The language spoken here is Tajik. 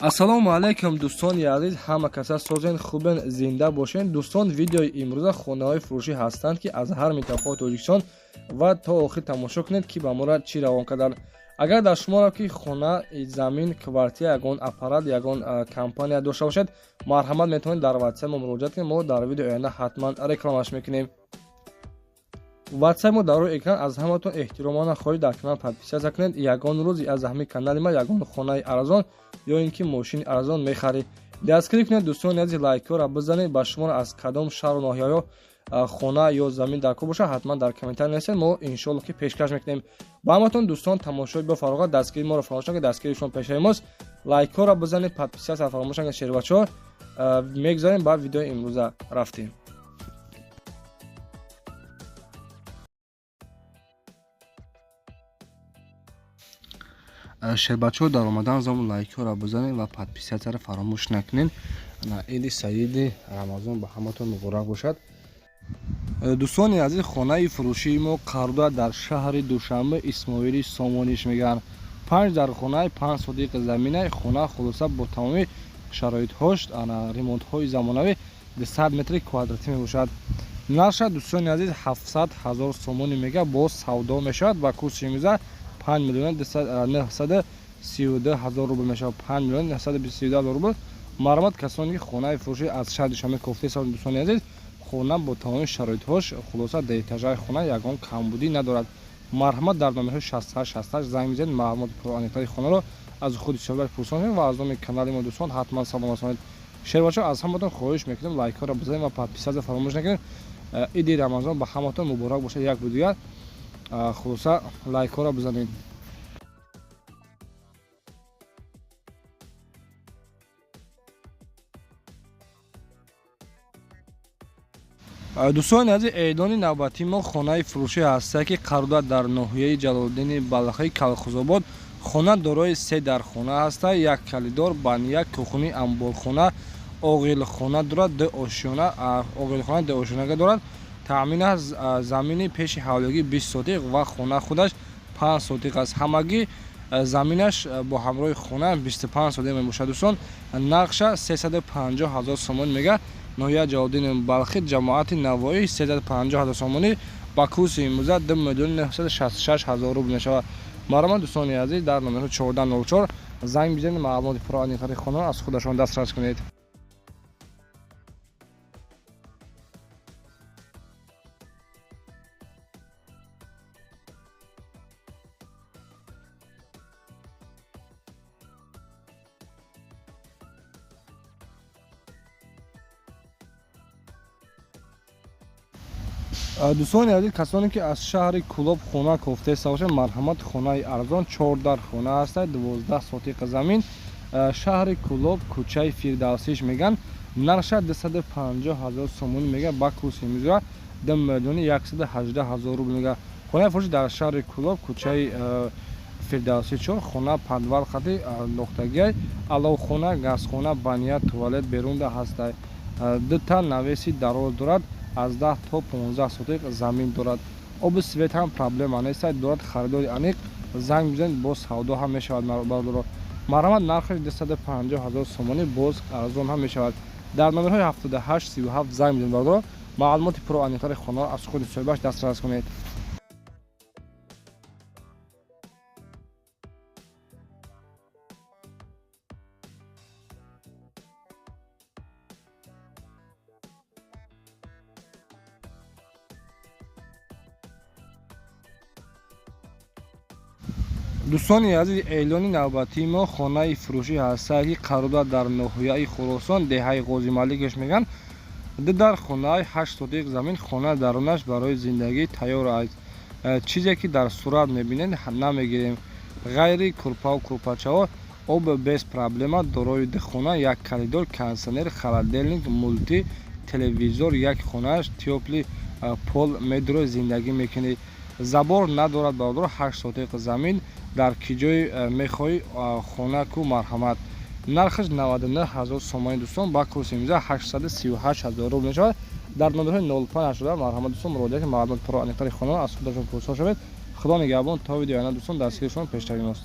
ассалому алайкум дӯстони азиз, ҳама каса созен хубен, зинда бошен. дӯстон, видеои имрӯза хонаҳои фурӯшӣ ҳастанд ки аз ҳар минтақаҳои Тоҷикистон ва то охир тамошо кунед ки ба мора чӣ равон карданд. агар дар шуморо ки хона, замин, квартира, ягон аппарат, ягон компания дошта бошед, марҳамат метавонед дар ватсап мо муроҷиат кунед. мо дар видеои оянда ҳатман рекламаш мекунем. ватсап мо дар рӯи экран. аз ҳаматон эҳтиромона хоҳиш дар канал подписатсия кунед. ягон рӯзи аз ҳамин канали ма ягон хонаи арзон ё ин ки мошини арзон мехаред, дастгирӣ кунед. дӯстони азиз, лайкҳоро бизанед. ба шуморо аз кадом шаҳру ноҳияҳо хона ё замин дар кор бошад, ҳатман дар комментар нависед. мо иншоалло ки пешкаш мекунем. ба ҳаматон дӯстон, тамошои бафароғат, дастгирии моро фаромӯш накунед. дастгирии шумо пешаи мост. лайкҳоро бизанед, подписатсия фаромӯш накунед. шербачаҳо мегзарем ба видеои имрӯза рафтем. шербачаҳо дар омадан зом лайкҳоро бизанед ва подписатсияро фаромӯш накунед. иди саиди рамазон ба ҳаматон муборак бошад. дӯстони азиз, хонаи фурӯшии мо қарда дар шаҳри душанбе исмоили сомониш мегӯянд. 5 дар хонаи 5 сотиқ заминаи хона хулоса бо тамоми шароитҳош, ремонтҳои замонавӣ 200 метри квадратӣ мебошад. нарша дӯстони азиз 700 000 сомонӣ мега боз савдо мешавад. ба курси имрӯза 5 миллион 932 ҳазор рубл мешавад. 5 миллион 932 ҳазор рубл. марҳамат касоне ки хонаи фурӯшӣ аз шаҳри Душанбе кофта ҳисоб. дӯстони азиз, хона бо тамоми шароитҳош хулоса деэтажаи хона ягон камбудӣ надорад. марҳамат дар номерҳои 6868 занг бизанед. маълумоти пураниқтари хонаро аз худи соҳибаш пурсонед ва аз номи канали мо дӯстон ҳатман салом расонед. шербачаҳо, аз ҳаматон хоҳиш мекунем лайкҳоро бизанед ва подписатсия фаромӯш накунед. иди рамазон ба ҳаматон муборак бошад. як бо дигар хулоса лайкҳоро бизанед. дӯстони азиз, эълони навбатии мо хонаи фурӯшӣ ҳастае ки қарда дар ноҳияи Ҷалолиддини Балхи Калхозобод. хона дорои 3 дархона ҳаста. як калидор, баня, кухни, амборхона, оғилхона дорад. 2 ошёна, оғилхона 2 ошёнага дорад. таъмина замини пеши ҳавлигӣ 20 сотиқ ва хона худаш 5 сотиқ аст. ҳамагӣ заминаш бо ҳамроҳи хона 25 сотиқ мебошад. дӯстон, нақша 350 ҳазор сомон мега. ноҳия Ҷалолиддини Балхи, ҷамоати Навоӣ 350 ҳазор сомонӣ. ба курси имрӯза 2 миллион 966 ҳазор рубл мешавад. марҳамат дӯстони азиз, дар номерҳо 1404 занг бизанед. маълумоти пураниқтари хонаро аз худашон дастрас кунед. дӯстони азиз, касоне ки аз шаҳри Кӯлоб хона кофта ҳиста бошанд, марҳамат хонаи арзон 4 дар хона ҳаста. 12 сотиқ замин. шаҳри Кӯлоб, кӯчаи Фирдавсиш меган. нарша 250 ҳазор сомонӣ мега. ба курси имрӯза 2 миллион 118 ҳазор рубл мега. хонаи фурӯшӣ дар шаҳри Кӯлоб, кӯчаи Фирдавсӣ 4. хона падвал хати нохтагиай, аловхона, газхона, баня, туалет берунда ҳаста. 2 та навеси дароз дорад. аз 10 то 15 сотиқ замин дорад. оби свет ҳам проблема нест, дорад. харидори аниқ занг бизанед, боз савдо ҳам мешавад. бардоро марҳамат, нархаш 250 ҳазор сомонӣ, боз арзон ҳам мешавад. дар номерҳои 78 37 занг бизанед. бардоро маълумоти пураниқтари хонаро аз худи соҳибаш дастрас кунед. дӯстони азиз, эълони навбатии мо хонаи фурӯшӣ ҳастае ки қарда дар ноҳияи Хӯросон, деҳаи Ғозималикеш мегӯянд. 2 дар хонаи 8 сотиқ замин. хона дарунаш барои зиндагӣ тайёр аст. чизе ки дар сурат мебинед намегирем. ғайри курпаву курпачаҳо, об без проблема. дорои 2 хона, як калидор, кондитсионер, холодильник, мулти, телевизор, як хонааш тёпли пол медурои зиндагӣ мекунед. забор надорад. бардоро 8 сотиқ замин. дар киҷои мехоҳӣ хона ку марҳамат. нархаш 99 ҳазор сомонӣ. дӯстон, ба курси имрӯза 838 ҳазор рубл мешавад. дар номерҳои 0580 марҳамат дӯстон, муроҷиат кунед. маълумоти пураниқтари хонаро аз худашон пурсо шавед. худо нигаҳбон. то видеои оянда дӯстон, дастгири шумо пештари мост.